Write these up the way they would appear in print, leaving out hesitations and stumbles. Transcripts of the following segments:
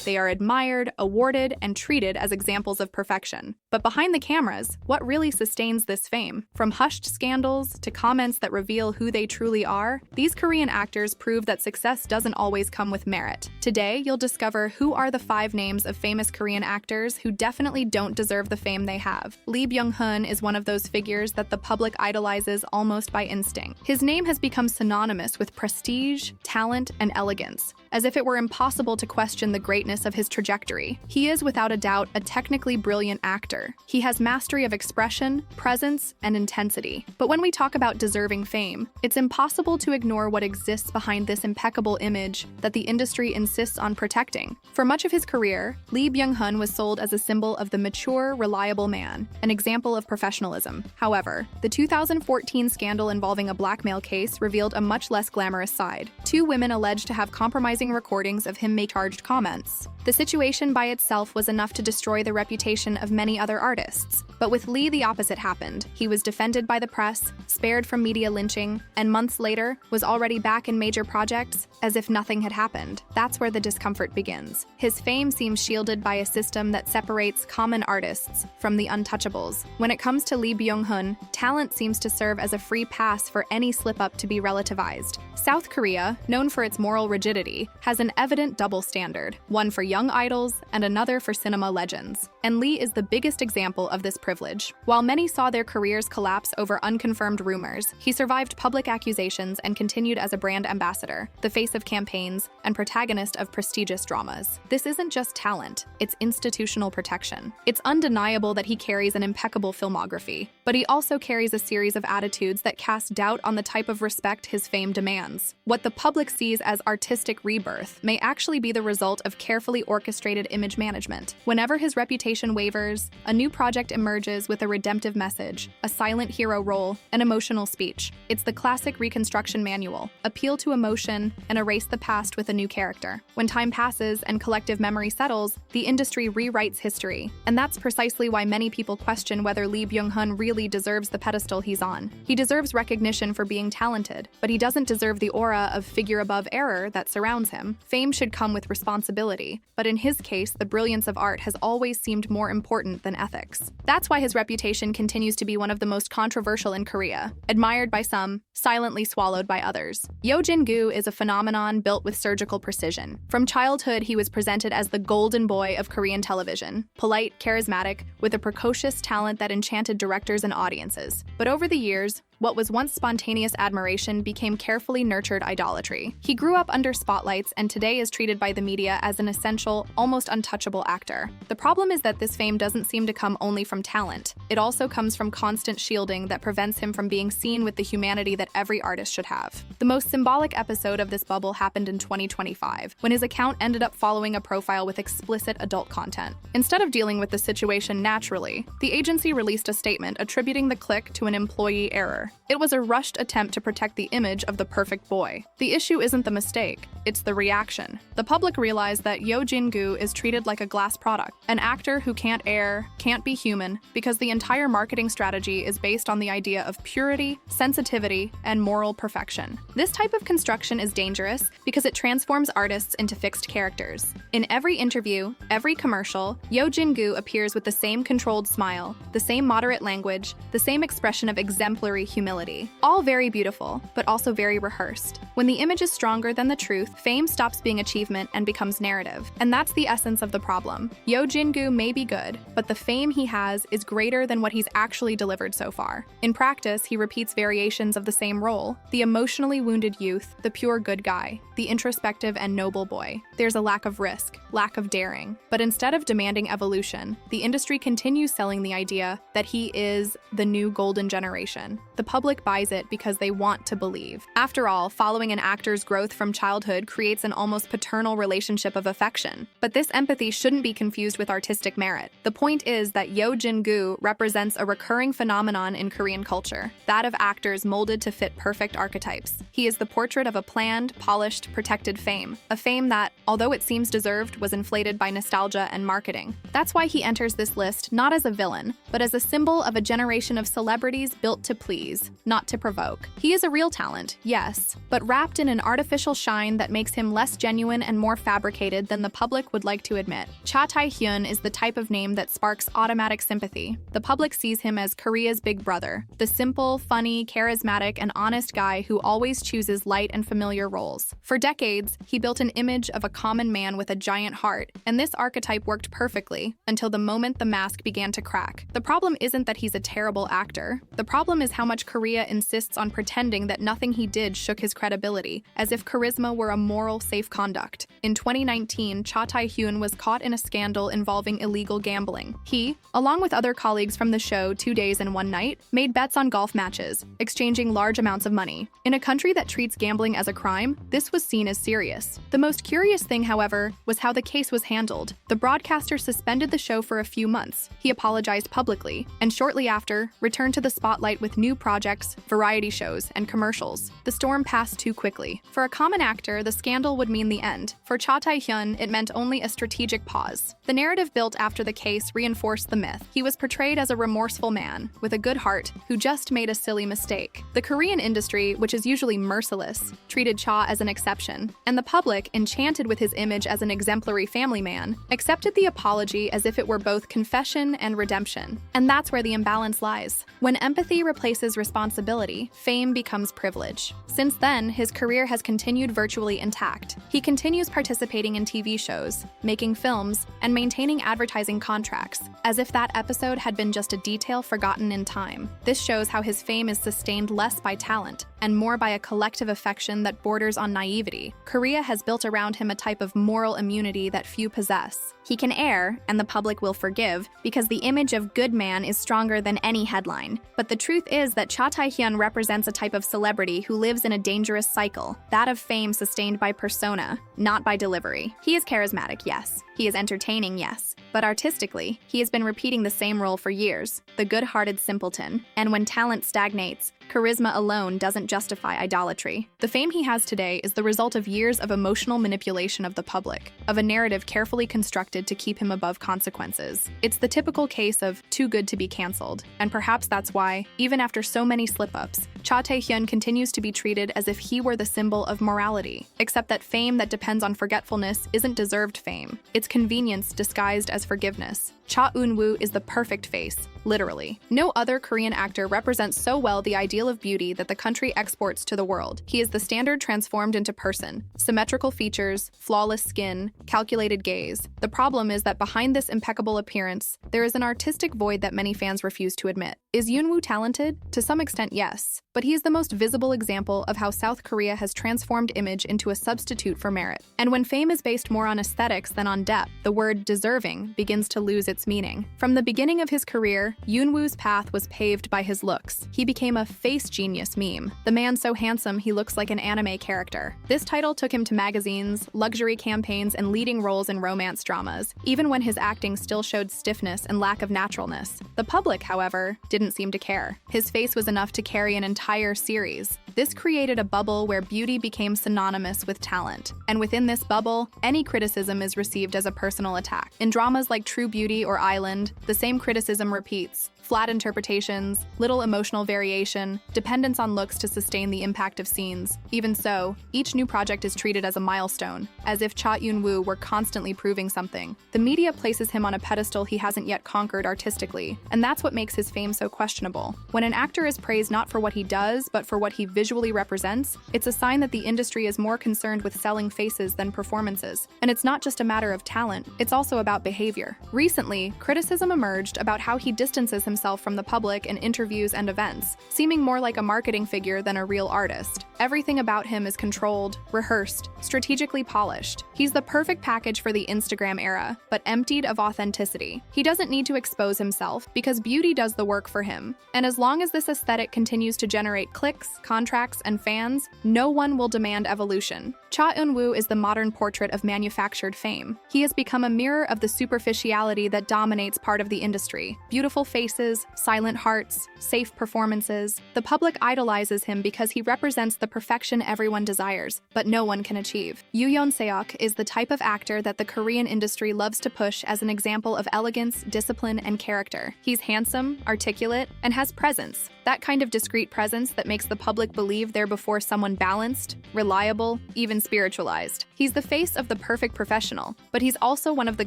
They are admired, awarded, and treated as examples of perfection. But behind the cameras, what really sustains this fame? From hushed scandals to comments that reveal who they truly are, these Korean actors prove that success doesn't always come with merit. Today, you'll discover who are the 5 names of famous Korean actors who definitely don't deserve the fame they have. Lee Byung-hun is one of those figures that the public idolizes almost by instinct. His name has become synonymous with prestige, talent, and elegance, as if it were impossible to question the greatness of his trajectory. He is, without a doubt, a technically brilliant actor. He has mastery of expression, presence, and intensity. But when we talk about deserving fame, it's impossible to ignore what exists behind this impeccable image that the industry insists on protecting. For much of his career, Lee Byung-hun was sold as a symbol of the mature, reliable man, an example of professionalism. However, the 2014 scandal involving a blackmail case revealed a much less glamorous side. 2 women alleged to have compromising recordings of him making charged comments. The situation by itself was enough to destroy the reputation of many other artists. But with Lee, the opposite happened. He was defended by the press, spared from media lynching, and months later was already back in major projects as if nothing had happened. That's where the discomfort begins. His fame seems shielded by a system that separates common artists from the untouchables. When it comes to Lee Byung-hun, talent seems to serve as a free pass for any slip-up to be relativized. South Korea, known for its moral rigidity, has an evident double standard, one for young idols and another for cinema legends. And Lee is the biggest example of this privilege. While many saw their careers collapse over unconfirmed rumors, he survived public accusations and continued as a brand ambassador, the face of campaigns, and protagonist of prestigious dramas. This isn't just talent, it's institutional protection. It's undeniable that he carries an impeccable filmography, but he also carries a series of attitudes that cast doubt on the type of respect his fame demands. What the public sees as artistic rebirth may actually be the result of carefully orchestrated image management. Whenever his reputation wavers, a new project emerges with a redemptive message, a silent hero role, an emotional speech. It's the classic reconstruction manual: appeal to emotion and erase the past with a new character. When time passes and collective memory settles, the industry rewrites history. And that's precisely why many people question whether Lee Byung-hun really deserves the pedestal he's on. He deserves recognition for being talented, but he doesn't deserve the aura of figure above error that surrounds him. Fame should come with responsibility, but in his case, the brilliance of art has always seemed more important than ethics. That's why his reputation continues to be one of the most controversial in Korea, admired by some, silently swallowed by others. Yeo Jin-goo is a phenomenon built with surgical precision. From childhood, he was presented as the golden boy of Korean television, polite, charismatic, with a precocious talent that enchanted directors and audiences. But over the years, what was once spontaneous admiration became carefully nurtured idolatry. He grew up under spotlights and today is treated by the media as an essential, almost untouchable actor. The problem is that this fame doesn't seem to come only from talent. It also comes from constant shielding that prevents him from being seen with the humanity that every artist should have. The most symbolic episode of this bubble happened in 2025, when his account ended up following a profile with explicit adult content. Instead of dealing with the situation naturally, the agency released a statement attributing the click to an employee error. It was a rushed attempt to protect the image of the perfect boy. The issue isn't the mistake, it's the reaction. The public realized that Yeo Jin-goo is treated like a glass product, an actor who can't err, can't be human, because the entire marketing strategy is based on the idea of purity, sensitivity, and moral perfection. This type of construction is dangerous because it transforms artists into fixed characters. In every interview, every commercial, Yeo Jin-goo appears with the same controlled smile, the same moderate language, the same expression of exemplary humility. All very beautiful, but also very rehearsed. When the image is stronger than the truth, fame stops being achievement and becomes narrative. And that's the essence of the problem. Yeo Jin-goo may be good, but the fame he has is greater than what he's actually delivered so far. In practice, he repeats variations of the same role: the emotionally wounded youth, the pure good guy, the introspective and noble boy. There's a lack of risk, lack of daring. But instead of demanding evolution, the industry continues selling the idea that he is the new golden generation. The public buys it because they want to believe. After all, following an actor's growth from childhood creates an almost paternal relationship of affection. But this empathy shouldn't be confused with artistic merit. The point is that Yeo Jin-goo represents a recurring phenomenon in Korean culture, that of actors molded to fit perfect archetypes. He is the portrait of a planned, polished, protected fame, a fame that, although it seems deserved, was inflated by nostalgia and marketing. That's why he enters this list not as a villain, but as a symbol of a generation of celebrities built to please. tease, not to provoke. He is a real talent, yes, but wrapped in an artificial shine that makes him less genuine and more fabricated than the public would like to admit. Tae-hyun is the type of name that sparks automatic sympathy. The public sees him as Korea's big brother, the simple, funny, charismatic, and honest guy who always chooses light and familiar roles. For decades, he built an image of a common man with a giant heart, and this archetype worked perfectly until the moment the mask began to crack. The problem isn't that he's a terrible actor. The problem is how much Korea insists on pretending that nothing he did shook his credibility, as if charisma were a moral safe conduct. In 2019, Tae-hyun was caught in a scandal involving illegal gambling. He, along with other colleagues from the show 2 Days and One Night, made bets on golf matches, exchanging large amounts of money. In a country that treats gambling as a crime, this was seen as serious. The most curious thing, however, was how the case was handled. The broadcaster suspended the show for a few months. He apologized publicly, and shortly after, returned to the spotlight with new projects, variety shows, and commercials. The storm passed too quickly. For a common actor, the scandal would mean the end. For Tae-hyun, it meant only a strategic pause. The narrative built after the case reinforced the myth. He was portrayed as a remorseful man, with a good heart, who just made a silly mistake. The Korean industry, which is usually merciless, treated Cha as an exception, and the public, enchanted with his image as an exemplary family man, accepted the apology as if it were both confession and redemption. And that's where the imbalance lies. When empathy replaces responsibility, fame becomes privilege. Since then, his career has continued virtually intact. He continues participating in TV shows, making films, and maintaining advertising contracts, as if that episode had been just a detail forgotten in time. This shows how his fame is sustained less by talent, and more by a collective affection that borders on naivety. Korea has built around him a type of moral immunity that few possess. He can err, and the public will forgive, because the image of good man is stronger than any headline. But the truth is that Cha Tae-hyun represents a type of celebrity who lives in a dangerous cycle, that of fame sustained by persona, not by delivery. He is charismatic, yes. He is entertaining, yes. But artistically, he has been repeating the same role for years, the good-hearted simpleton. And when talent stagnates, charisma alone doesn't justify idolatry. The fame he has today is the result of years of emotional manipulation of the public, of a narrative carefully constructed to keep him above consequences. It's the typical case of too good to be cancelled, and perhaps that's why, even after so many slip-ups, Cha Tae-hyun continues to be treated as if he were the symbol of morality, except that fame that depends on forgetfulness isn't deserved fame. It's convenience disguised as forgiveness. Cha Eun-woo is the perfect face, literally. No other Korean actor represents so well the ideal of beauty that the country exports to the world. He is the standard transformed into person. Symmetrical features, flawless skin, calculated gaze. The problem is that behind this impeccable appearance, there is an artistic void that many fans refuse to admit. Is Eun-woo talented? To some extent, yes. But he is the most visible example of how South Korea has transformed image into a substitute for merit. And when fame is based more on aesthetics than on depth, the word deserving begins to lose its meaning. From the beginning of his career, Eun-woo's path was paved by his looks. He became a face genius meme. The man so handsome he looks like an anime character. This title took him to magazines, luxury campaigns, and leading roles in romance dramas, even when his acting still showed stiffness and lack of naturalness. The public, however, didn't seem to care. His face was enough to carry an entire series. This created a bubble where beauty became synonymous with talent. And within this bubble, any criticism is received as a personal attack. In dramas like True Beauty or Island, the same criticism repeats. Flat interpretations, little emotional variation, dependence on looks to sustain the impact of scenes. Even so, each new project is treated as a milestone, as if Cha Eun-woo were constantly proving something. The media places him on a pedestal he hasn't yet conquered artistically, and that's what makes his fame so questionable. When an actor is praised not for what he does, but for what he visually represents, it's a sign that the industry is more concerned with selling faces than performances. And it's not just a matter of talent, it's also about behavior. Recently, criticism emerged about how he distances himself from the public in interviews and events, seeming more like a marketing figure than a real artist. Everything about him is controlled, rehearsed, strategically polished. He's the perfect package for the Instagram era, but emptied of authenticity. He doesn't need to expose himself because beauty does the work for him. And as long as this aesthetic continues to generate clicks, contracts, and fans, no one will demand evolution. Cha Eun-woo is the modern portrait of manufactured fame. He has become a mirror of the superficiality that dominates part of the industry. Beautiful faces, silent hearts, safe performances. The public idolizes him because he represents the perfection everyone desires, but no one can achieve. Yoo Yeon-seok is the type of actor that the Korean industry loves to push as an example of elegance, discipline, and character. He's handsome, articulate, and has presence. That kind of discreet presence that makes the public believe they're before someone balanced, reliable, even spiritualized. He's the face of the perfect professional, but he's also one of the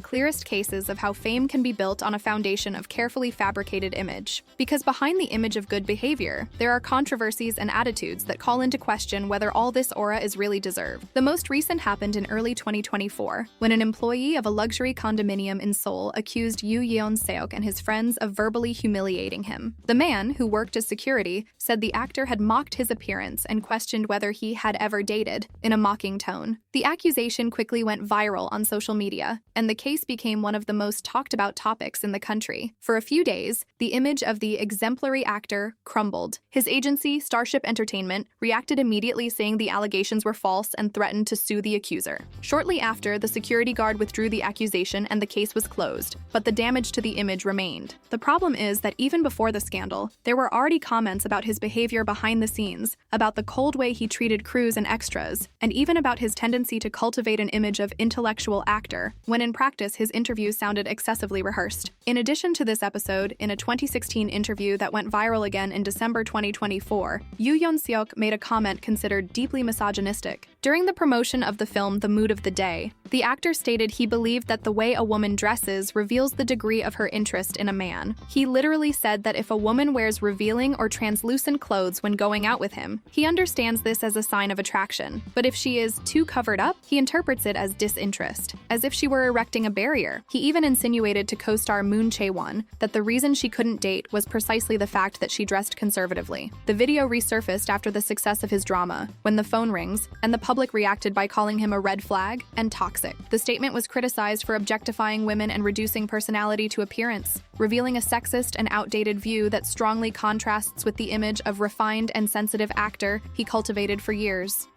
clearest cases of how fame can be built on a foundation of carefully fabricated image. Because behind the image of good behavior, there are controversies and attitudes that call into question whether all this aura is really deserved. The most recent happened in early 2024, when an employee of a luxury condominium in Seoul accused Yoo Yeon-seok and his friends of verbally humiliating him. The man, who worked as security, said the actor had mocked his appearance and questioned whether he had ever dated, in a mocking tone. The accusation quickly went viral on social media, and the case became one of the most talked about topics in the country. For a few days, the image of the exemplary actor crumbled. His agency, Starship Entertainment, reacted immediately, saying the allegations were false and threatened to sue the accuser. Shortly after, the security guard withdrew the accusation and the case was closed, but the damage to the image remained. The problem is that even before the scandal, there were already comments about his behavior behind the scenes, about the cold way he treated crews and extras, and even about his tendency to cultivate an image of intellectual actor, when in practice his interviews sounded excessively rehearsed. In addition to this episode, in a 2016 interview that went viral again in December 2024, Yoo Yeon-seok made a comment considered deeply misogynistic. During the promotion of the film The Mood of the Day, the actor stated he believed that the way a woman dresses reveals the degree of her interest in a man. He literally said that if a woman wears revealing or translucent clothes when going out with him, he understands this as a sign of attraction. But if she is too covered up, he interprets it as disinterest, as if she were erecting a barrier. He even insinuated to co-star Moon Chae-won that the reason she couldn't date was precisely the fact that she dressed conservatively. The video resurfaced after the success of his drama, When the Phone Rings, and the public reacted by calling him a red flag and toxic. The statement was criticized for objectifying women and reducing personality to appearance, revealing a sexist and outdated view that strongly contrasts with the image of refined and sensitive actor he cultivated for years.